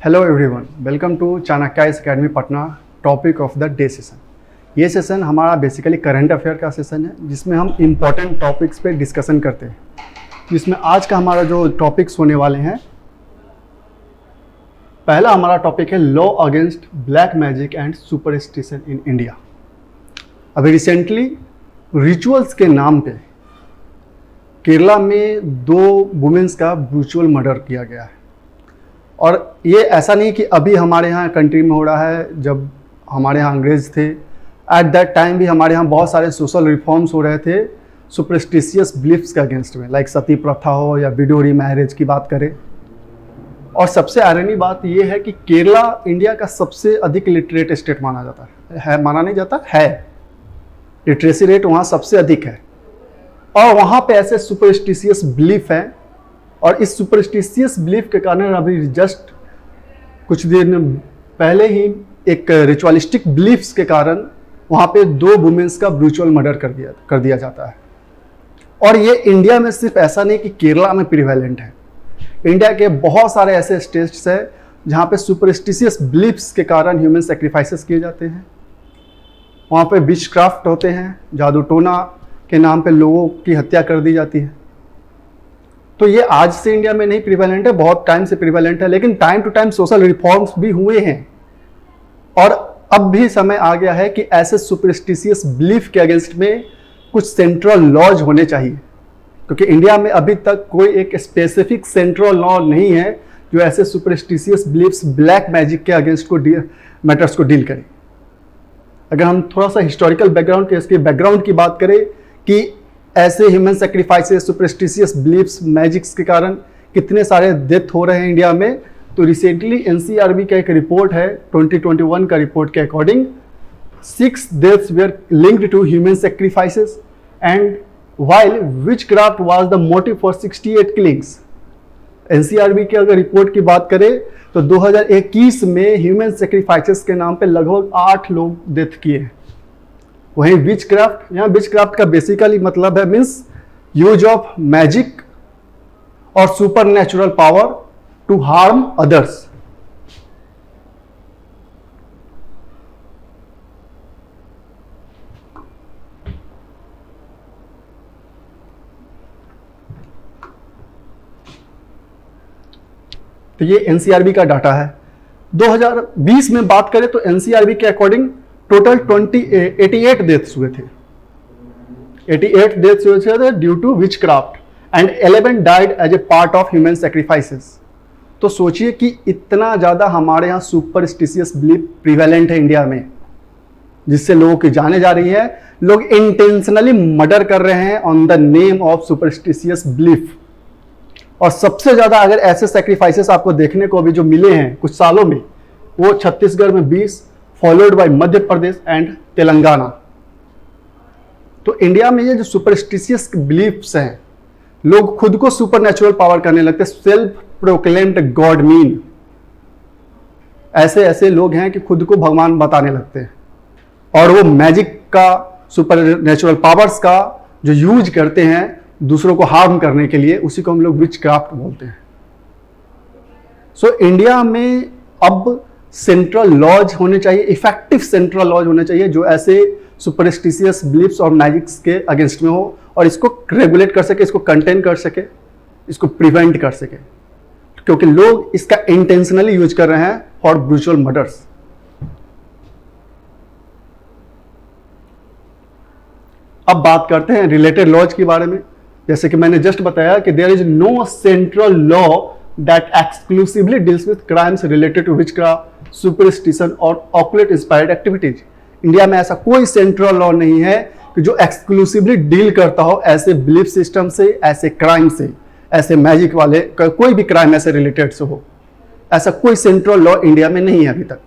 Hello everyone, welcome to Chanakya academy Patna. Topic of the day session. ये session हमारा basically current affair का session है, जिसमें हम इम्पॉर्टेंट टॉपिक्स पे डिस्कशन करते हैं। जिसमें आज का हमारा जो टॉपिक्स होने वाले हैं, पहला हमारा टॉपिक है law against black magic and superstition in India. अभी रिसेंटली रिचुअल्स के नाम पे केरला में 2 वुमेन्स का ब्रूचुअल मर्डर किया गया है। और ये ऐसा नहीं कि अभी हमारे यहाँ कंट्री में हो रहा है। जब हमारे यहाँ अंग्रेज थे, एट दैट टाइम भी हमारे यहाँ बहुत सारे सोशल रिफॉर्म्स हो रहे थे सुपरस्टिशियस बिलीफ्स के अगेंस्ट में, लाइक सती प्रथा हो या विडो रीमैरिज की बात करें। और सबसे आयरनी बात ये है कि केरला इंडिया का सबसे अधिक लिटरेट स्टेट माना जाता है। माना नहीं जाता है, लिटरेसी रेट वहाँ सबसे अधिक है। और वहाँ पे ऐसे सुपरस्टिशियस बिलीफ हैं, और इस सुपरस्टिशियस बिलीफ के कारण अभी जस्ट कुछ दिन पहले ही एक रिचुअलिस्टिक बिलीफ्स के कारण वहाँ पे 2 वुमेन्स का ब्रूचुअल मर्डर कर दिया जाता है। और ये इंडिया में सिर्फ ऐसा नहीं कि केरला में प्रिवेलेंट है, इंडिया के बहुत सारे ऐसे स्टेट्स हैं जहाँ पे सुपरस्टिशियस बिलीफ्स के कारण ह्यूमन सेक्रीफाइसेस किए जाते हैं। वहाँ पे विच क्राफ्ट होते हैं, जादू टोना के नाम पे लोगों की हत्या कर दी जाती है। तो ये आज से इंडिया में नहीं प्रिवेलेंट है, बहुत टाइम से प्रिवेलेंट है। लेकिन time to time social reforms भी हुए हैं, और अब भी समय आ गया है कि ऐसे सुपरस्टिशियस बिलीफ के अगेंस्ट में कुछ सेंट्रल लॉज होने चाहिए। क्योंकि इंडिया में अभी तक कोई एक स्पेसिफिक सेंट्रल लॉ नहीं है जो ऐसे सुपरस्टिशियस बिलीफ्स, ब्लैक मैजिक के अगेंस्ट को मैटर्स को डील करे। अगर हम थोड़ा सा हिस्टोरिकल बैकग्राउंड के इसके बैकग्राउंड की बात करें कि ऐसे human sacrifices, superstitious beliefs, magics के कारण कितने सारे डेथ हो रहे हैं इंडिया में, तो रिसेंटली एनसीआरबी का एक रिपोर्ट है 2021 का रिपोर्ट के according 6 deaths were linked to human sacrifices and while witchcraft was the motive for 68 killings. NCRB की अगर रिपोर्ट की बात करें तो 2021 में ह्यूमन सेक्रीफाइसेस के नाम पे लगभग 8 लोग डेथ किए हैं। वहीं विचक्राफ्ट, यहाँ विचक्राफ्ट का बेसिकली मतलब है मीन्स यूज ऑफ मैजिक और super natural power to harm others. तो ये एनसीआरबी का डाटा है। 2020 में बात करें तो एनसीआरबी के अकॉर्डिंग टोटल 88 डेथ्स हुए थे। 88 डेथ्स हुए थे due to witchcraft and 11 died as a part of human sacrifices. तो सोचिए कि इतना ज़्यादा हमारे यहाँ सुपरस्टिशियस बिलीफ प्रिवेलेंट है इंडिया में, जिससे लोगों की जाने जा रही है। लोग इंटेंशनली मर्डर कर रहे हैं on the name of superstitious belief. और सबसे ज़्यादा अगर ऐसे सेक्रीफाइसेस आपको देखने को अभी जो मिले हैं कुछ सालों में, वो छत्तीसगढ़ में 20, followed by Madhya Pradesh and Telangana. तो इंडिया में ये जो सुपरस्टिशियस बिलीफ्स हैं, लोग खुद को सुपर नेचुरल पावर करने लगते हैं, सेल्फ प्रोक्लेम्ड गॉड मीन। ऐसे ऐसे लोग हैं कि खुद को भगवान बताने लगते हैं, और वो मैजिक का, सुपर नेचुरल पावर्स का जो यूज करते हैं दूसरों को हार्म करने के लिए, उसी को हम लोग विचक्राफ्ट बोलते हैं। सो इंडिया में अब सेंट्रल लॉज होने चाहिए, इफेक्टिव सेंट्रल लॉज होने चाहिए जो ऐसे सुपरस्टिशियस बिलीफ्स और मैजिक्स के अगेंस्ट में हो, और इसको रेगुलेट कर सके, इसको कंटेन कर सके, इसको प्रिवेंट कर सके। क्योंकि लोग इसका इंटेंशनली यूज कर रहे हैं फॉर ब्रूचुअल मर्डर्स। अब बात करते हैं रिलेटेड लॉज के बारे में। जैसे कि मैंने जस्ट बताया कि there is no central law that exclusively deals with crimes related to witchcraft, superstition और ऑकल्ट इंस्पायर्ड एक्टिविटीज। इंडिया में ऐसा कोई सेंट्रल लॉ नहीं है कि जो एक्सक्लूसिवली डील करता हो ऐसे बिलीफ सिस्टम से, ऐसे क्राइम से, ऐसे मैजिक वाले कोई भी क्राइम ऐसे रिलेटेड से हो। ऐसा कोई सेंट्रल लॉ इंडिया में नहीं है अभी तक।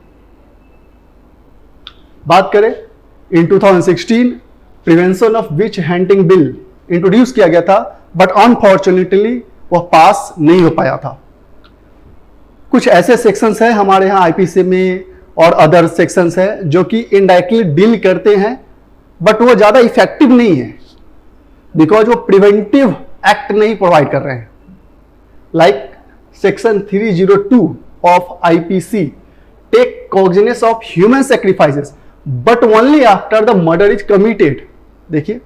बात करें इन 2016 prevention of which hunting bill introduce किया गया था, बट अनफॉर्चुनेटली वह पास नहीं हो पाया था। कुछ ऐसे सेक्शंस हैं हमारे यहाँ आईपीसी में और अदर सेक्शंस हैं जो कि इनडायरेक्टली डील करते हैं, बट वो ज़्यादा इफेक्टिव नहीं है बिकॉज वो प्रिवेंटिव एक्ट नहीं प्रोवाइड कर रहे हैं। Like section 302 of IPC take cognizance of human sacrifices, but only after the murder is committed. देखिए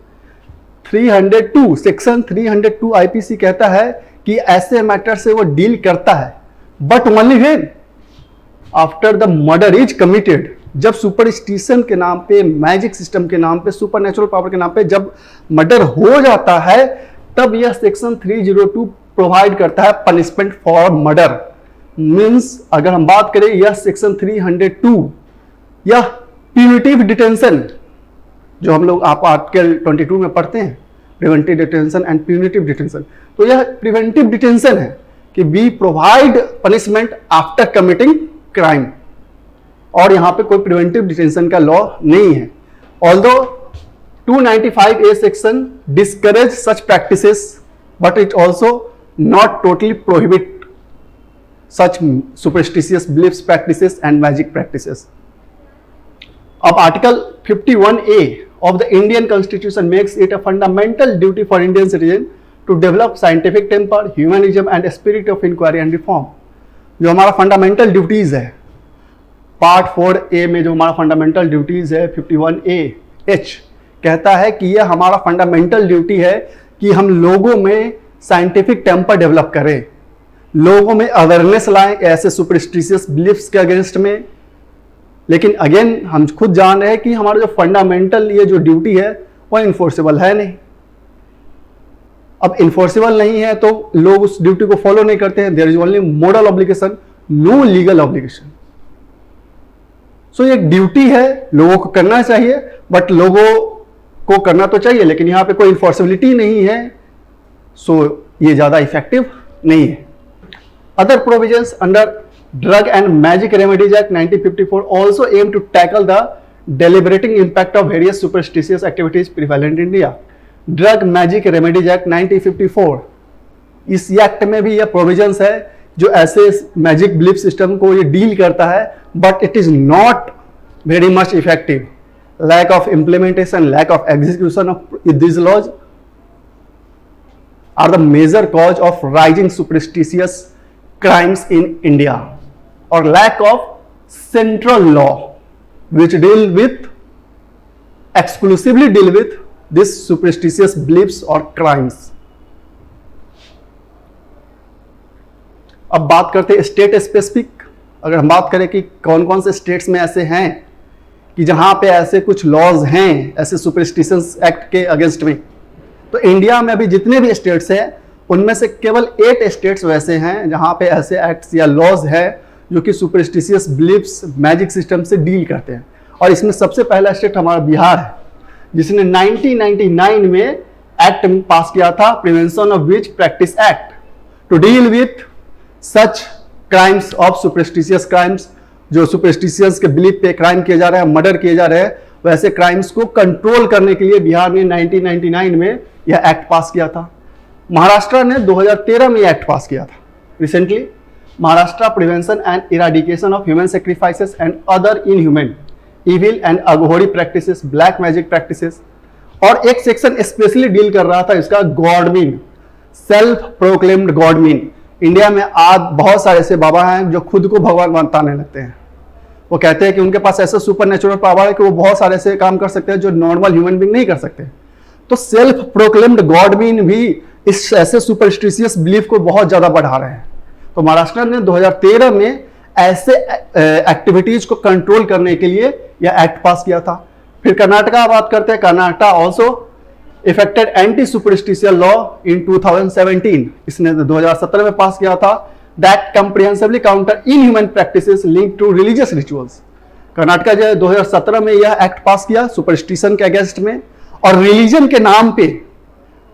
302 सेक्शन 302 IPC कहता है कि ऐसे मैटर से वो डील करता है, but only when after the murder is committed. जब सुपरस्टिशन के नाम पे, मैजिक सिस्टम के नाम पे, सुपर नेचुरल पावर के नाम पे जब मर्डर हो जाता है, तब यह सेक्शन 302 प्रोवाइड करता है पनिशमेंट फॉर मर्डर. मीन्स अगर हम बात करें यह सेक्शन 302 यह प्यूनिटिव डिटेंशन, जो हम लोग आप आर्टिकल 22 में पढ़ते हैं, preventive detention and punitive detention, तो यह प्रिवेंटिव डिटेंशन है कि we provide punishment after committing crime, और यहां पे कोई प्रिवेंटिव डिटेंशन का लॉ नहीं है. Although 295A section discourage such practices, but it also not totally prohibit such superstitious beliefs, practices and magic practices. अब article 51A of the Indian Constitution makes it a fundamental duty for Indian citizen to develop scientific temper, humanism and spirit of inquiry and reform. जो हमारा fundamental duties है, part 4A में जो हमारा fundamental duties है 51AH कहता है कि यह हमारा फंडामेंटल ड्यूटी है कि हम लोगों में साइंटिफिक टेम्पर डेवलप करें, लोगों में अवेयरनेस लाएं ऐसे सुपरस्टिशियस बिलीफ्स के अगेंस्ट में. लेकिन अगेन हम खुद जान रहे हैं कि हमारा जो फंडामेंटल ये जो ड्यूटी है वो इन्फोर्सेबल है नहीं. अब इन्फोर्सेबल नहीं है तो लोग उस ड्यूटी को फॉलो नहीं करते हैं. There is only moral obligation, no legal obligation. So ये एक ड्यूटी है, लोगों को करना चाहिए, बट लोगों को करना तो चाहिए लेकिन यहाँ पे कोई इन्फोर्सेबिलिटी नहीं है, सो ये ज्यादा इफेक्टिव नहीं है. Other provisions under Drug and Magic Remedies Act 1954 also aim to tackle the deliberating impact of various superstitious activities prevalent in India. Drug Magic Remedies Act 1954, इस एक्ट में भी यह प्रोविजंस है जो ऐसे मैजिक बिलीफ सिस्टम को ये deal करता है, but it is not very much effective. Lack of implementation, lack of execution of this laws are the major cause of rising superstitious crimes in India, or lack of central law which exclusively deal with this superstitious beliefs or crimes. अब बात करते हैं state specific. अगर हम बात करें कि कौन कौन से स्टेट्स में ऐसे हैं कि जहां पे ऐसे कुछ लॉज हैं ऐसे सुपरस्टिशियस एक्ट के अगेंस्ट में, तो इंडिया में भी जितने भी स्टेट्स हैं उनमें से केवल 8 स्टेट्स वैसे हैं जहां पे ऐसे एक्ट्स या लॉज है जो कि सुपरस्टिशियस बिलीफ्स, मैजिक सिस्टम से डील करते हैं. और इसमें सबसे पहला स्टेट हमारा बिहार है, जिसने 1999 में एक्ट पास किया था, prevention of witch practice act, to deal with such crimes of superstitious crimes. जो सुपरस्टिशियस के बिलीफ पे क्राइम किए जा रहे हैं, मर्डर किए जा रहे हैं, वैसे क्राइम्स को कंट्रोल करने के लिए बिहार ने 1999 में यह एक्ट पास किया था. महाराष्ट्र ने 2013 में एक्ट पास किया था recently, Maharashtra prevention and eradication of human sacrifices and other inhuman evil and Aghori practices, black magic practices. और एक सेक्शन स्पेशली डील कर रहा था इसका गॉडमीन, सेल्फ प्रोक्लेम्ड गॉडमीन. इंडिया में आज बहुत सारे ऐसे बाबा हैं जो खुद को भगवान मानने लगते हैं. वो कहते हैं कि उनके पास ऐसा सुपर नेचुरल पावर है कि वो बहुत सारे ऐसे काम कर सकते हैं जो नॉर्मल ह्यूमन बीइंग नहीं कर सकते. तो सेल्फ प्रोक्लेम्ड गॉडमीन भी इस ऐसे सुपरस्टिशियस बिलीफ को बहुत ज्यादा बढ़ा रहे हैं. तो महाराष्ट्र ने 2013 में ऐसे एक्टिविटीज को कंट्रोल करने के लिए यह एक्ट पास किया था. फिर कर्नाटक बात करते हैं. Karnataka also effected anti superstitial law in 2017. इसने 2017 में पास किया था, that comprehensively counter inhuman practices linked to religious rituals. Karnataka जो है 2017 में यह एक्ट पास किया सुपरस्टिशन के अगेंस्ट में, और रिलीजन के नाम पे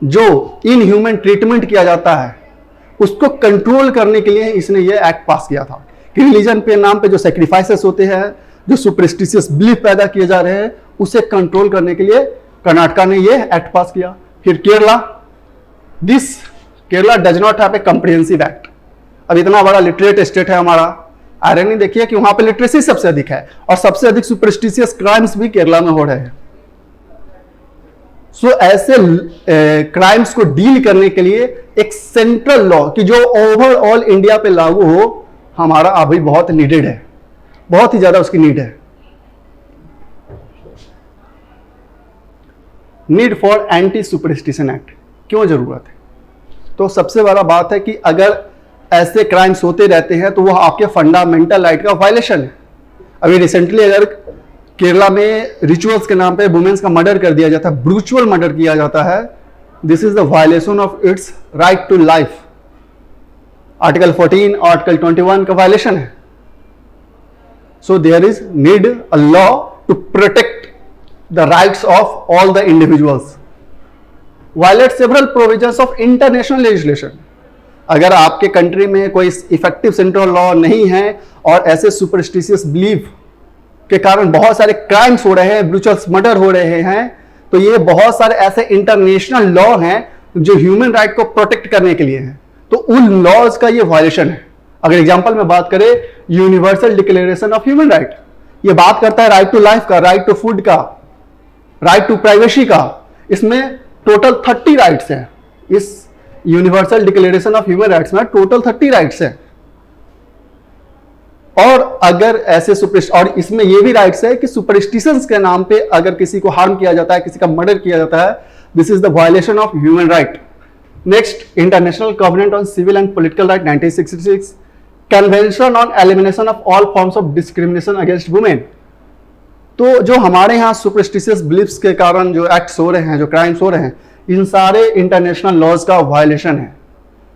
जो इनह्यूमन ट्रीटमेंट किया जाता है उसको कंट्रोल करने के लिए इसने ये एक्ट पास किया था कि रिलीजन पे नाम पे जो सेक्रीफाइसेस होते हैं, जो सुपरस्टिशियस बिलीफ पैदा किए जा रहे हैं, उसे कंट्रोल करने के लिए कर्नाटक ने ये एक्ट पास किया. फिर Kerala does not have a comprehensive act. अब इतना बड़ा लिटरेट स्टेट है हमारा, आयरनी देखिए कि वहां पे लिटरेसी सबसे अधिक है और सबसे अधिक सुपरस्टिशियस क्राइम्स भी केरला में हो रहे हैं. सो ऐसे क्राइम्स को डील करने के लिए एक सेंट्रल लॉ कि जो ओवरऑल इंडिया पे लागू हो, हमारा अभी बहुत नीडेड है, बहुत ही ज़्यादा उसकी नीड है। Need for anti superstition act, क्यों ज़रूरत है? तो सबसे बड़ा बात है कि अगर ऐसे क्राइम्स होते रहते हैं तो वह आपके फंडामेंटल राइट का वायलेशन है। अभी रिसेंटली अगर केरला में रिचुअल्स के नाम पे वुमेन्स का मर्डर कर दिया जाता है, ब्रूचुअल मर्डर किया जाता है, this is the violation of its right to life. Article 14 article 21 का वायलेशन है। So there is need a law to protect the rights of all the individuals, violate several provisions of international legislation. अगर आपके country में कोई effective central law नहीं है और ऐसे सुपरस्टिशियस बिलीफ के कारण बहुत सारे क्राइम्स हो रहे हैं, ब्रूचुअल मर्डर हो रहे हैं, तो ये बहुत सारे ऐसे इंटरनेशनल लॉ हैं जो ह्यूमन राइट को प्रोटेक्ट करने के लिए हैं, तो उन लॉज का ये वायलेशन है। अगर एग्जांपल में बात करें, universal declaration of human right, ये बात करता है राइट टू लाइफ का, राइट टू फूड का, राइट टू प्राइवेसी का। इसमें टोटल 30 राइट्स हैं। इस universal declaration of human rights में टोटल 30 राइट्स हैं। और अगर ऐसे और इसमें यह भी राइट्स है कि सुपरस्टिशंस के नाम पे अगर किसी को हार्म किया जाता है, किसी का मर्डर किया जाता है, this is the violation of human right. Next, international covenant on civil and political right 1966, convention on elimination of all forms of discrimination against women. तो जो हमारे यहाँ सुपरस्टिशियस बिलीफ्स के कारण जो एक्ट्स हो रहे हैं, जो क्राइम्स हो रहे हैं, इन सारे इंटरनेशनल लॉज का वायलेशन है।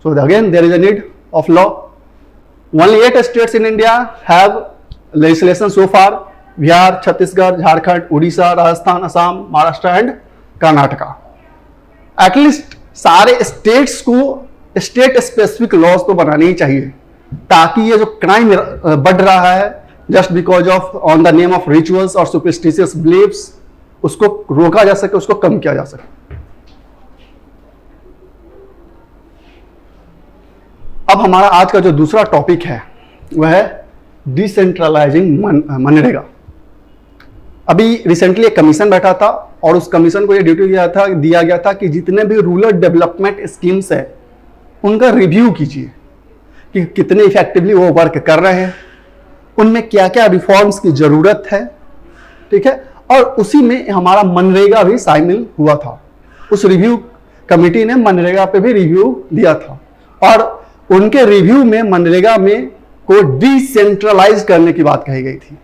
So again there is a need of law. Only 8 states in India have legislation so far: Bihar, Chhattisgarh, Jharkhand, Odisha, Rajasthan, Assam, Maharashtra and Karnataka. At least सारे states को state specific laws तो बनाने ही चाहिए, ताकि ये जो crime बढ़ रहा है just because of on the name of rituals और सुपरस्टिशियस बिलीव्स, उसको रोका जा सके, उसको कम किया जा सके। अब हमारा आज का जो दूसरा टॉपिक है वह है डिसेंट्रलाइजिंग मनरेगा। अभी रिसेंटली एक कमीशन बैठा था और उस कमीशन को यह ड्यूटी दिया गया था कि जितने भी रूरल डेवलपमेंट स्कीम्स है उनका रिव्यू कीजिए कि कितने इफेक्टिवली वो वर्क कर रहे हैं, उनमें क्या क्या रिफॉर्म्स की जरूरत है, ठीक है। और उसी में हमारा मनरेगा भी शामिल हुआ था। उस रिव्यू कमेटी ने मनरेगा पे भी रिव्यू दिया था और उनके रिव्यू में मनरेगा में को डिसेंट्रलाइज करने की बात कही गई थी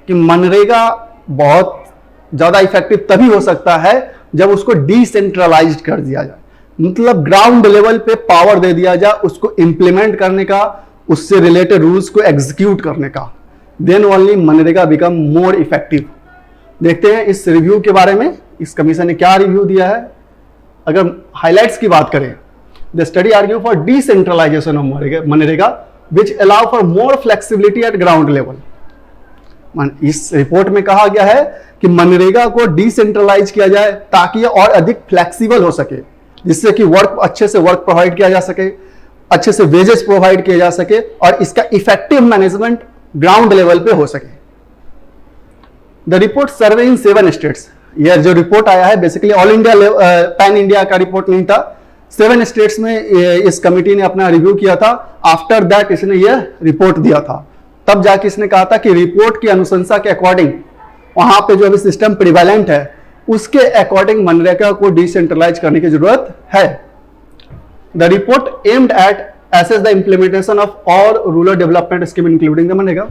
कि मनरेगा बहुत ज्यादा इफेक्टिव तभी हो सकता है जब उसको डिसेंट्रलाइज कर दिया जाए, मतलब ग्राउंड लेवल पे पावर दे दिया जाए उसको इंप्लीमेंट करने का, उससे रिलेटेड रूल्स को एग्जीक्यूट करने का। Then only MNREGA become more effective. देखते हैं इस रिव्यू के बारे में इस कमीशन ने क्या रिव्यू दिया है। अगर हाइलाइट्स की बात करें, The study argue for decentralization of MNREGA which allow for more flexibility at ground level. इस रिपोर्ट में कहा गया है कि मनरेगा को डिसेंट्रलाइज किया जाए ताकि यह और अधिक फ्लेक्सिबल हो सके, जिससे कि अच्छे से वर्क प्रोवाइड किया जा सके, अच्छे से वेजेस प्रोवाइड किए जा सके और इसका इफेक्टिव मैनेजमेंट ग्राउंड लेवल पे हो सके। The report survey in 7 states, यह जो रिपोर्ट आया है basically all India pan India का रिपोर्ट नहीं था, 7 स्टेट्स में इस कमिटी ने अपना रिव्यू किया था। आफ्टर दैट इसने यह रिपोर्ट दिया था, तब जाके इसने कहा था कि रिपोर्ट की अनुशंसा के अकॉर्डिंग वहां पे जो अभी सिस्टम प्रिवेलेंट है उसके अकॉर्डिंग मनरेगा को डिसेंट्रलाइज करने की जरूरत है। The report aimed at assess the implementation of all rural development scheme including the MNREGA.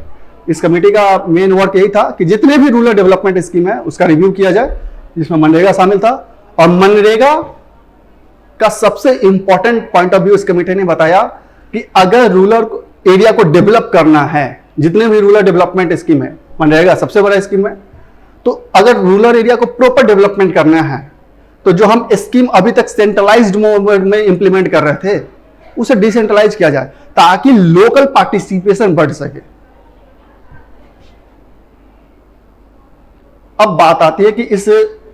इस कमेटी का मेन वर्क यही था कि जितने भी रूरल डेवलपमेंट स्कीम है उसका रिव्यू किया जाए, जिसमें मनरेगा शामिल था। और मनरेगा का सबसे इंपॉर्टेंट पॉइंट ऑफ व्यू इस कमेटी ने बताया कि अगर रूरल एरिया को डेवलप करना है, जितने भी रूरल डेवलपमेंट स्कीम है, मनरेगा सबसे बड़ा स्कीम है, तो अगर रूरल एरिया को प्रॉपर डेवलपमेंट करना है तो जो हम स्कीम अभी तक सेंट्रलाइज्ड मोड में इंप्लीमेंट कर रहे थे उसे डिसेंट्रलाइज किया जाए ताकि लोकल पार्टिसिपेशन बढ़ सके। अब बात आती है कि इस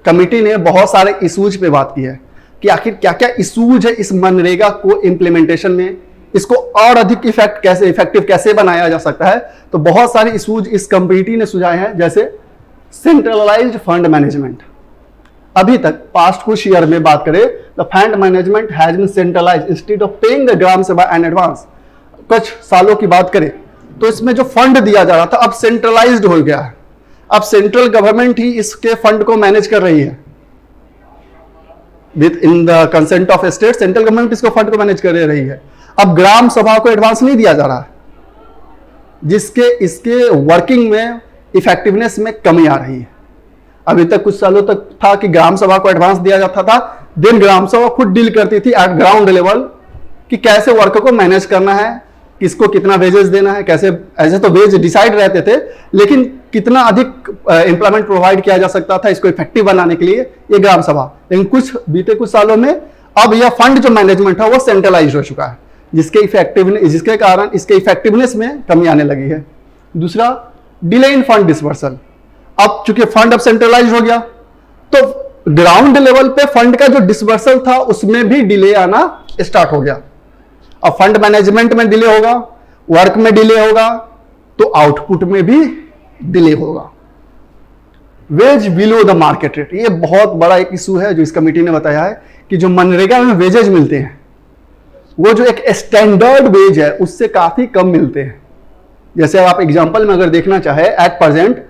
कमेटी ने बहुत सारे इश्यूज पे बात की है कि आखिर क्या क्या इश्यूज है इस मनरेगा को इंप्लीमेंटेशन में, इसको और अधिक इफेक्टिव कैसे बनाया जा सकता है। तो बहुत सारे इश्यूज इस कमेटी ने सुझाए हैं, जैसे सेंट्रलाइज्ड फंड मैनेजमेंट। अभी तक पास्ट कुछ ईयर में बात करें, the fund management has been centralised instead of paying the gram sabha in advance. कुछ सालों की बात करें तो इसमें जो फंड दिया जा रहा था अब सेंट्रलाइज्ड हो गया है। अब सेंट्रल गवर्नमेंट ही इसके फंड को मैनेज कर रही है। With in the consent of state central government इसको फंड को मैनेज कर रही है। अब ग्राम सभा को एडवांस नहीं दिया जा रहा है, जिसके इसके वर्किंग में इफेक्टिवनेस में कमी आ रही है। अभी तक कुछ सालों तक था कि ग्राम सभा को एडवांस दिया जाता था, देन ग्राम सभा खुद डील करती थी एट ग्राउंड लेवल कि कैसे वर्क को मैनेज करना है, किसको कितना वेजेस देना है, कैसे। ऐसे तो वेज डिसाइड रहते थे, लेकिन कितना अधिक एम्प्लॉयमेंट प्रोवाइड किया जा सकता था इसको इफेक्टिव बनाने के लिए, ये ग्राम सभा। लेकिन बीते कुछ सालों में अब यह फंड जो मैनेजमेंट है वो सेंट्रलाइज हो चुका है, जिसके कारण इसके इफेक्टिवनेस में कमी आने लगी है। दूसरा, डिले इन फंड डिसबर्सल। अब चूंकि फंड अब सेंट्रलाइज हो गया तो ग्राउंड लेवल पे फंड का जो डिसबर्सल था उसमें भी डिले आना स्टार्ट हो गया। अब फंड मैनेजमेंट में डिले होगा, वर्क में डिले होगा, तो आउटपुट में भी डिले होगा। Wage below the market rate, ये बहुत बड़ा एक इशू है जो इस कमेटी ने बताया है कि जो मनरेगा में वेजेज मिलते हैं वो जो एक स्टैंडर्ड वेज है उससे काफी कम मिलते हैं। जैसे आप एग्जांपल में अगर देखना चाहे, at present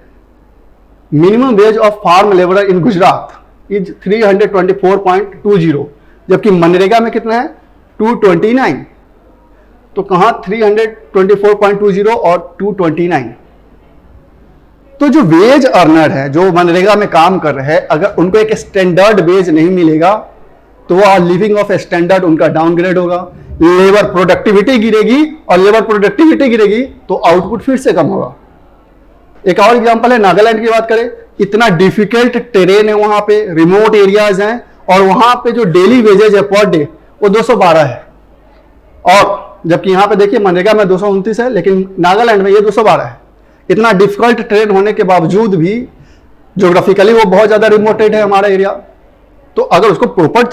minimum wage of farm labourer in Gujarat is 324.20, जबकि मनरेगा में कितना है 229। तो कहां 324.20 और 229। तो जो वेज अर्नर है, जो मनरेगा में काम कर रहे हैं, अगर उनको एक स्टैंडर्ड वेज नहीं मिलेगा तो वो लिविंग ऑफ स्टैंडर्ड उनका डाउनग्रेड होगा, लेबर प्रोडक्टिविटी गिरेगी, और लेबर प्रोडक्टिविटी गिरेगी तो आउटपुट फिर से कम होगा। एक और एग्जांपल है, नागालैंड की बात करें, इतना डिफिकल्ट टेरेन है वहां पे, रिमोट एरियाज हैं, और वहां पे जो डेली वेजेज है पर डे वो 212 है, और जबकि यहां पे देखिए मनरेगा में 229 है, लेकिन नागालैंड में ये 212 है। इतना डिफिकल्ट ट्रेन होने के बावजूद भी ज्योग्राफिकली वो बहुत ज्यादा रिमोटेड है हमारा एरिया, तो अगर उसको प्रॉपर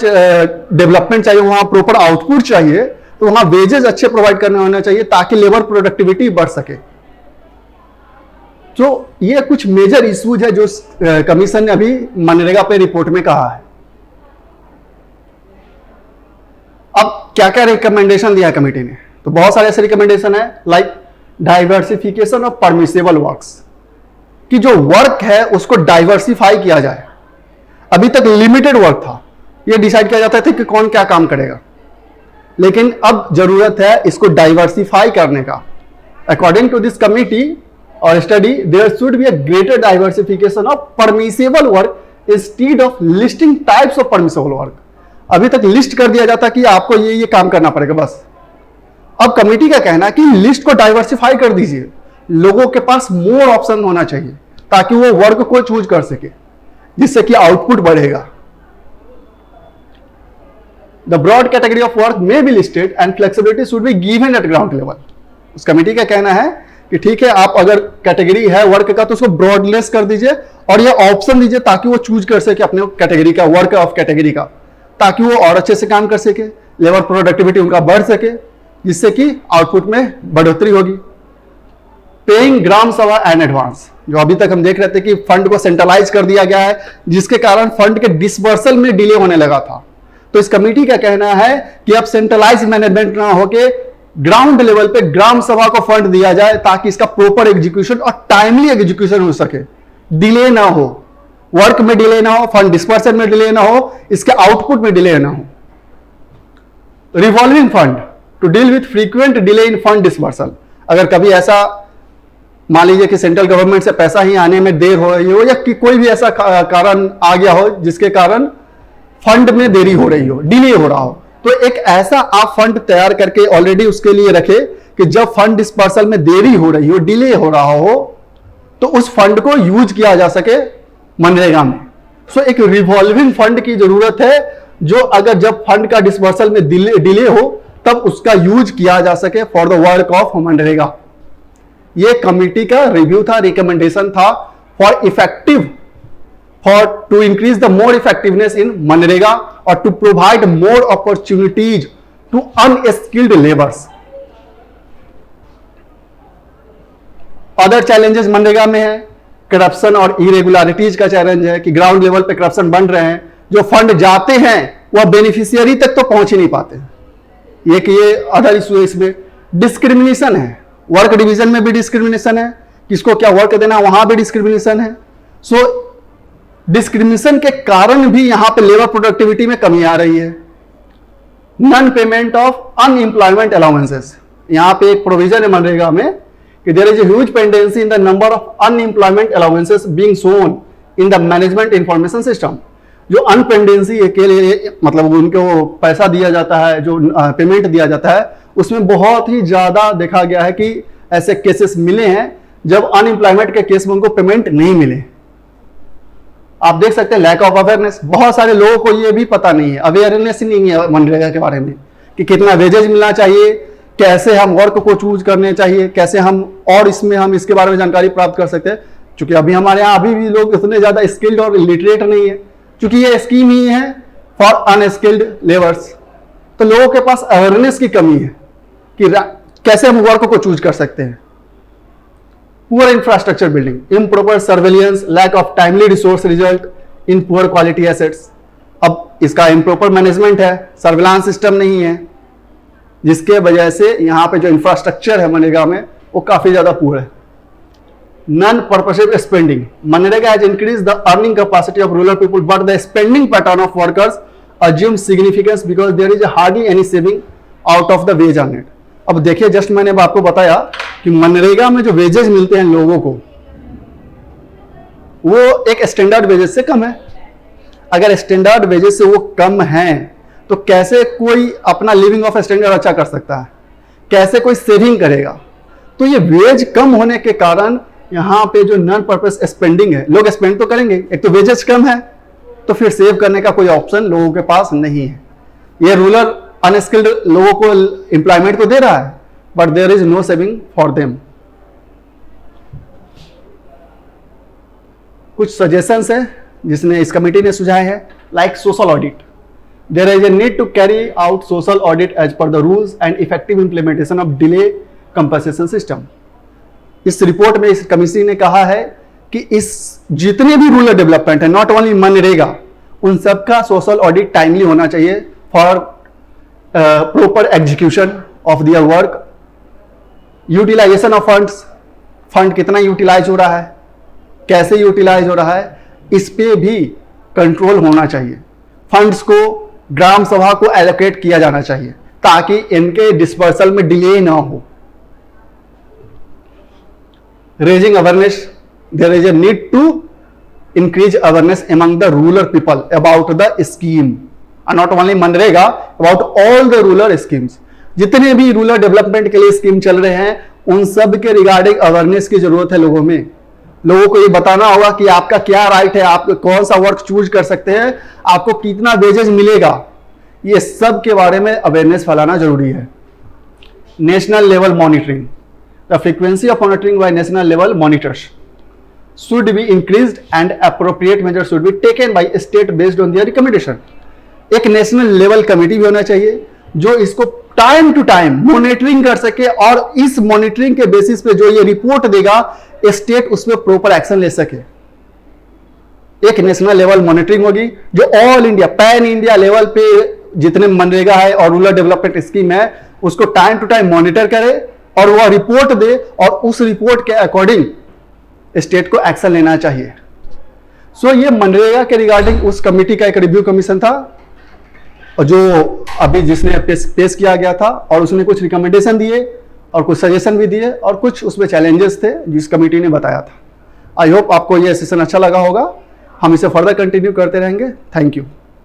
डेवलपमेंट चाहिए, वहां प्रॉपर आउटपुट चाहिए, तो वहां वेजेस अच्छे प्रोवाइड करने होना चाहिए ताकि लेबर प्रोडक्टिविटी बढ़ सके। तो ये कुछ मेजर इश्यूज है जो कमीशन ने अभी मनरेगा पे रिपोर्ट में कहा है। अब क्या क्या रिकमेंडेशन दिया है कमेटी ने, तो बहुत सारे ऐसे रिकमेंडेशन है, like diversification of permissible works, कि जो वर्क है उसको डाइवर्सिफाई किया जाए। अभी तक लिमिटेड वर्क था, ये डिसाइड किया जाता था कि कौन क्या काम करेगा, लेकिन अब जरूरत है इसको डाइवर्सिफाई करने का। अकॉर्डिंग टू दिस कमिटी और study, there should be a greater diversification of permissible work instead of listing types of permissible work. अभी तक लिस्ट कर दिया जाता कि आपको ये काम करना पड़ेगा बस। अब कमेटी का कहना है कि लिस्ट को डाइवर्सिफाई कर दीजिए, लोगों के पास मोर ऑप्शन होना चाहिए ताकि वो वर्क को चूज कर सके, जिससे कि आउटपुट बढ़ेगा। The broad category of work may be listed and flexibility should be given at ground level. उस कमेटी का कहना है कि ठीक है, आप अगर कैटेगरी है वर्क का तो उसको ब्रॉडलेस कर दीजिए और ये ऑप्शन दीजिए ताकि वो चूज कर सके अपने कैटेगरी का, वर्क ऑफ कैटेगरी का, ताकि वो और अच्छे से काम कर सके, लेबर प्रोडक्टिविटी उनका बढ़ सके, जिससे कि आउटपुट में बढ़ोतरी होगी। पेइंग ग्राम सभा एंड एडवांस, जो अभी तक हम देख रहे थे कि फंड को सेंट्रलाइज कर दिया गया है, जिसके कारण फंड के डिसबर्सल में डिले होने लगा था। तो इस कमेटी का कहना है कि अब सेंट्रलाइज मैनेजमेंट ना होके ग्राउंड लेवल पे ग्राम सभा को फंड दिया जाए ताकि इसका प्रॉपर एग्जीक्यूशन और टाइमली एग्जीक्यूशन हो सके, डिले ना हो, वर्क में डिले ना हो, फंड डिस्पर्सन में डिले ना हो, इसके आउटपुट में डिले ना हो। Revolving fund to deal with frequent delay in fund dispersal, अगर कभी ऐसा मान लीजिए कि सेंट्रल गवर्नमेंट से पैसा ही आने में देर हो रही हो या कि कोई भी ऐसा कारण आ गया हो जिसके कारण फंड में देरी हो रही हो, डिले हो रहा हो, तो एक ऐसा आप फंड तैयार करके ऑलरेडी उसके लिए रखे कि जब फंड डिस्पर्सल में देरी हो रही हो, डिले हो रहा हो, तो उस फंड को यूज किया जा सके मनरेगा में। सो एक रिवॉल्विंग फंड की जरूरत है, जो अगर जब फंड का डिस्पर्सल में डिले हो तब उसका यूज किया जा सके for the work of MNREGA. ये कमिटी का रिव्यू था, रिकमेंडेशन था for effective to increase the more effectiveness in MNREGA और to provide more opportunities to unskilled laborers. Other challenges MNREGA में है, करप्शन और इरेगुलरिटीज का चैलेंज है कि ग्राउंड लेवल पे करप्शन बन रहे हैं, जो फंड जाते हैं वह बेनिफिशियरी तक तो पहुंच ही नहीं पाते। ये अदर इशू है इसमें। डिस्क्रिमिनेशन है, वर्क डिवीजन में भी डिस्क्रिमिनेशन है, किसको क्या वर्क देना वहां भी डिस्क्रिमिनेशन है। सो डिस्क्रिमिनेशन के कारण भी यहां पे लेबर प्रोडक्टिविटी में कमी आ रही है। Non payment of unemployment allowances, यहां पे एक प्रोविजन है मनरेगा में कि there is a huge pendency in the number of unemployment allowances being shown in the management information system. जो अनपेंडेंसी के लिए मतलब उनको पैसा दिया जाता है, जो पेमेंट दिया जाता है, उसमें बहुत ही ज्यादा देखा गया है कि ऐसे केसेस मिले हैं जब अनएम्प्लॉयमेंट के केस में उनको पेमेंट नहीं मिले। आप देख सकते हैं लैक ऑफ अवेयरनेस, बहुत सारे लोगों को ये भी पता नहीं है, अवेयरनेस ही नहीं है मनरेगा के बारे में कि कितना वेजेज मिलना चाहिए, कैसे हम वर्क को चूज करने चाहिए, कैसे हम और इसमें हम इसके बारे में जानकारी प्राप्त कर सकते हैं। क्योंकि अभी हमारे यहाँ अभी भी लोग इतने ज्यादा स्किल्ड और लिटरेट नहीं है, क्योंकि ये स्कीम ही है फॉर अनस्किल्ड लेबर्स। तो लोगों के पास अवेयरनेस की कमी है कि कैसे हम वर्क को चूज कर सकते हैं। Poor infrastructure building, improper surveillance, lack of timely resource result in poor quality assets. अब इसका इम्प्रॉपर मैनेजमेंट है, सर्विलांस सिस्टम नहीं है, जिसके वजह से यहाँ पे जो इंफ्रास्ट्रक्चर है मनरेगा में वो काफी ज्यादा पुअर है। नॉन पर्पसिव स्पेंडिंग, मनरेगा has increase the earning capacity of rural people but the spending pattern of workers assume significance because there is hardly any saving out of the wage earned. अब देखिए, just मैंने आपको बताया कि मनरेगा में जो wages मिलते हैं लोगों को वो एक स्टैंडर्ड वेजेस से कम है। अगर स्टैंडर्ड वेजेस से वो कम है तो कैसे कोई अपना लिविंग ऑफ स्टैंडर्ड अच्छा कर सकता है, कैसे कोई सेविंग करेगा। तो ये वेज कम होने के कारण यहाँ पे जो नॉन पर्पस स्पेंडिंग है, लोग स्पेंड तो करेंगे, एक तो वेजेस कम है तो फिर सेव करने का कोई ऑप्शन लोगों के पास नहीं है। ये रूरल अनस्किल्ड लोगों को एम्प्लॉयमेंट तो दे रहा है but there is no saving for them. कुछ सजेशंस है जिसने इस कमेटी ने सुझाए हैं, like social audit. There is a need to carry out social audit as per the rules and effective implementation of delay compensation system. इस report में इस कमेटी ने कहा है कि इस जितने भी रूरल डेवलपमेंट है, नॉट ओनली मनरेगा, उन सबका सोशल ऑडिट टाइमली होना चाहिए for proper execution of their work. Utilization of funds, fund कितना यूटिलाइज हो रहा है, कैसे यूटिलाइज हो रहा है, इस पे भी कंट्रोल होना चाहिए। फंड्स को ग्राम सभा को एलोकेट किया जाना चाहिए ताकि इनके डिस्पर्सल में डिले ना हो। Raising awareness, there is a need to increase awareness among the rural people about the scheme and not only MNREGA, about all the rural schemes। जितने भी रूरल डेवलपमेंट के लिए स्कीम चल रहे हैं उन सब के रिगार्डिंग अवेयरनेस की जरूरत है लोगों में। लोगों को ये बताना होगा कि आपका क्या राइट है, आप कौन सा वर्क चूज कर सकते हैं, आपको कितना वेजेज मिलेगा, ये सब के बारे में अवेयरनेस फैलाना जरूरी है। National level monitoring, the frequency of monitoring by national level monitors should be increased and appropriate measures should be taken by state based on their recommendation। एक नेशनल लेवल कमेटी भी होना चाहिए जो इसको टाइम टू टाइम मॉनिटरिंग कर सके और इस मॉनिटरिंग के बेसिस पे जो ये रिपोर्ट देगा स्टेट उस पर प्रॉपर एक्शन ले सके। एक नेशनल लेवल मॉनिटरिंग होगी जो all India pan India level पे जितने मनरेगा है और रूरल डेवलपमेंट स्कीम है उसको टाइम टू टाइम मॉनिटर करे और वह रिपोर्ट दे और उस रिपोर्ट के अकॉर्डिंग स्टेट को एक्शन लेना चाहिए। सो ये मनरेगा के रिगार्डिंग उस कमेटी का एक रिव्यू कमीशन था और जो अभी जिसने पेश किया गया था और उसने कुछ रिकमेंडेशन दिए और कुछ सजेशन भी दिए और कुछ उसमें चैलेंजेस थे जिस कमेटी ने बताया था। आई होप आपको ये सेशन अच्छा लगा होगा, हम इसे फर्दर कंटिन्यू करते रहेंगे। Thank you.